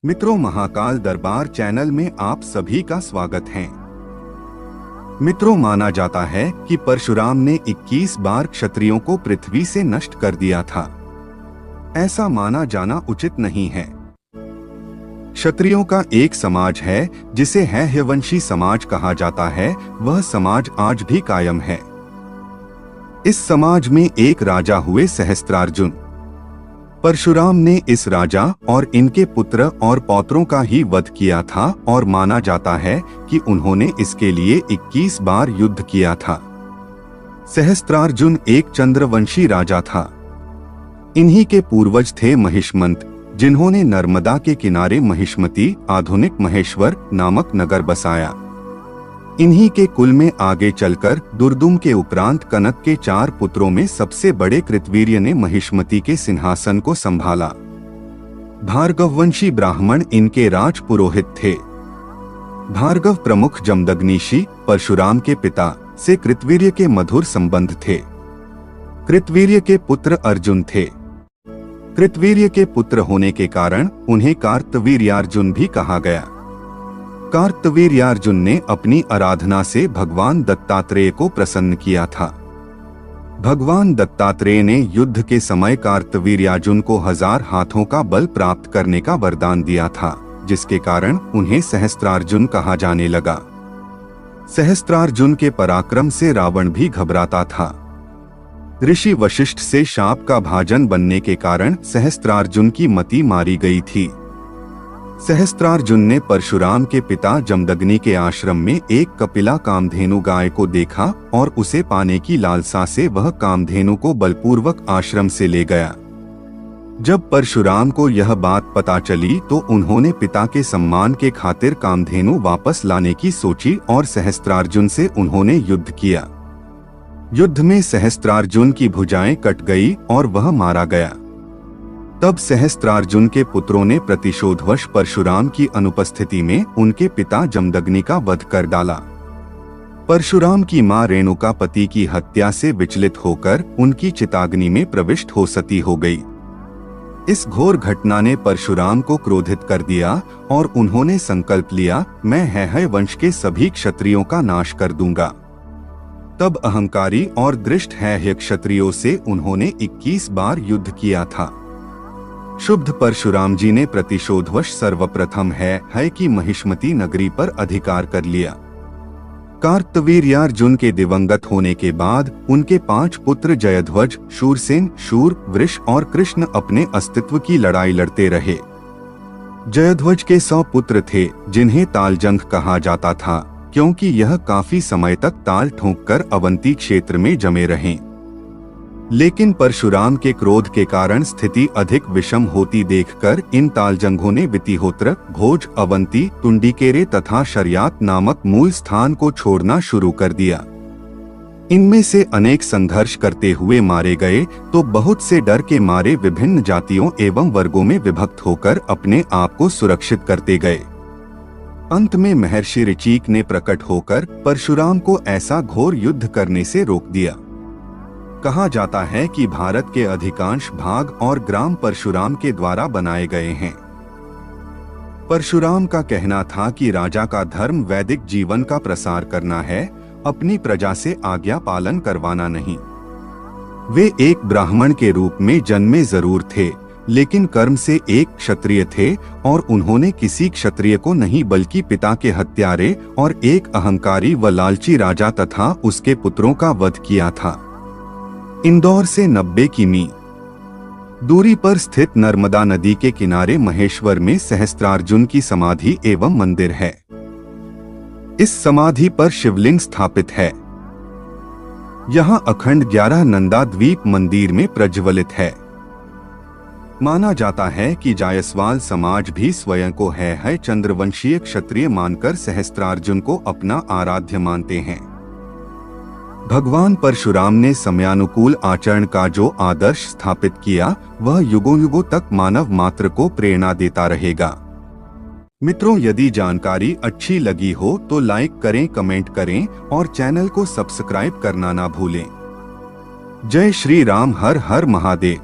मित्रों, महाकाल दरबार चैनल में आप सभी का स्वागत है। मित्रों, माना जाता है कि परशुराम ने 21 बार क्षत्रियों को पृथ्वी से नष्ट कर दिया था। ऐसा माना जाना उचित नहीं है। क्षत्रियों का एक समाज है जिसे हैहयवंशी समाज कहा जाता है। वह समाज आज भी कायम है। इस समाज में एक राजा हुए सहस्त्रार्जुन। परशुराम ने इस राजा और इनके पुत्र और पौत्रों का ही वध किया था और माना जाता है कि उन्होंने इसके लिए 21 बार युद्ध किया था। सहस्त्रार्जुन एक चंद्रवंशी राजा था। इन्हीं के पूर्वज थे महिष्मंत, जिन्होंने नर्मदा के किनारे महिष्मती, आधुनिक महेश्वर नामक नगर बसाया। इन्हीं के कुल में आगे चलकर दुर्दुम के उपरांत कनक के 4 पुत्रों में सबसे बड़े कृतवीर्य ने महिष्मती के सिंहासन को संभाला। भार्गववंशी ब्राह्मण इनके राज पुरोहित थे। भार्गव प्रमुख जमदग्नीशी, परशुराम के पिता, से कृतवीर्य के मधुर संबंध थे। कृतवीर्य के पुत्र अर्जुन थे। कृतवीर्य के पुत्र होने के कारण उन्हें कार्तवीर्यार्जुन भी कहा गया। कार्तवीर्यार्जुन ने अपनी आराधना से भगवान दत्तात्रेय को प्रसन्न किया था। भगवान दत्तात्रेय ने युद्ध के समय कार्तवीर्यार्जुन को 1000 हाथों का बल प्राप्त करने का वरदान दिया था, जिसके कारण उन्हें सहस्त्रार्जुन कहा जाने लगा। सहस्त्रार्जुन के पराक्रम से रावण भी घबराता था। ऋषि वशिष्ठ से शाप का भाजन बनने के कारण सहस्त्रार्जुन की मति मारी गई थी। सहस्त्रार्जुन ने परशुराम के पिता जमदग्नि के आश्रम में एक कपिला कामधेनु गाय को देखा और उसे पाने की लालसा से वह कामधेनु को बलपूर्वक आश्रम से ले गया। जब परशुराम को यह बात पता चली तो उन्होंने पिता के सम्मान के खातिर कामधेनु वापस लाने की सोची और सहस्त्रार्जुन से उन्होंने युद्ध किया। युद्ध में सहस्त्रार्जुन की भुजाएं कट गई और वह मारा गया। तब सहस्त्रार्जुन के पुत्रों ने प्रतिशोधवश परशुराम की अनुपस्थिति में उनके पिता जमदग्नि का वध कर डाला। परशुराम की मां रेणुका पति की हत्या से विचलित होकर उनकी चिताग्नि में प्रविष्ट हो सती हो गई। इस घोर घटना ने परशुराम को क्रोधित कर दिया और उन्होंने संकल्प लिया, मैं हैहयवंश के सभी क्षत्रियों का नाश कर दूंगा। तब अहंकारी और दृष्ट हैहय क्षत्रियों से उन्होंने 21 बार युद्ध किया था। शुद्ध परशुराम जी ने प्रतिशोधवश सर्वप्रथम है की महिष्मती नगरी पर अधिकार कर लिया। कार्तवीर्यार्जुन के दिवंगत होने के बाद उनके 5 पुत्र जयध्वज, शूरसेन, शूर, वृष और कृष्ण अपने अस्तित्व की लड़ाई लड़ते रहे। जयध्वज के 100 पुत्र थे, जिन्हें तालजंग कहा जाता था, क्योंकि यह काफी समय तक ताल ठोंककर अवंती क्षेत्र में जमे रहे। लेकिन परशुराम के क्रोध के कारण स्थिति अधिक विषम होती देखकर इन तालजंगों ने वितिहोत्र, भोज, अवंती, तुंडिकेरे तथा शर्यात नामक मूल स्थान को छोड़ना शुरू कर दिया। इनमें से अनेक संघर्ष करते हुए मारे गए तो बहुत से डर के मारे विभिन्न जातियों एवं वर्गों में विभक्त होकर अपने आप को सुरक्षित करते गए। अंत में महर्षि ऋचिक ने प्रकट होकर परशुराम को ऐसा घोर युद्ध करने से रोक दिया। कहा जाता है कि भारत के अधिकांश भाग और ग्राम परशुराम के द्वारा बनाए गए हैं। परशुराम का कहना था कि राजा का धर्म वैदिक जीवन का प्रसार करना है, अपनी प्रजा से आज्ञा पालन करवाना नहीं। वे एक ब्राह्मण के रूप में जन्मे जरूर थे, लेकिन कर्म से एक क्षत्रिय थे और उन्होंने किसी क्षत्रिय को नहीं बल्कि पिता के हत्यारे और एक अहंकारी व लालची राजा तथा उसके पुत्रों का वध किया था। इंदौर से 90 किमी दूरी पर स्थित नर्मदा नदी के किनारे महेश्वर में सहस्त्रार्जुन की समाधि एवं मंदिर है। इस समाधि पर शिवलिंग स्थापित है। यहाँ अखंड 11 नंदा द्वीप मंदिर में प्रज्वलित है। माना जाता है कि जायसवाल समाज भी स्वयं को है चंद्रवंशीय क्षत्रिय मानकर सहस्त्रार्जुन को अपना आराध्य मानते हैं। भगवान परशुराम ने समयानुकूल आचरण का जो आदर्श स्थापित किया, वह युगों युगों तक मानव मात्र को प्रेरणा देता रहेगा। मित्रों, यदि जानकारी अच्छी लगी हो तो लाइक करें, कमेंट करें और चैनल को सब्सक्राइब करना ना भूलें। जय श्री राम। हर हर महादेव।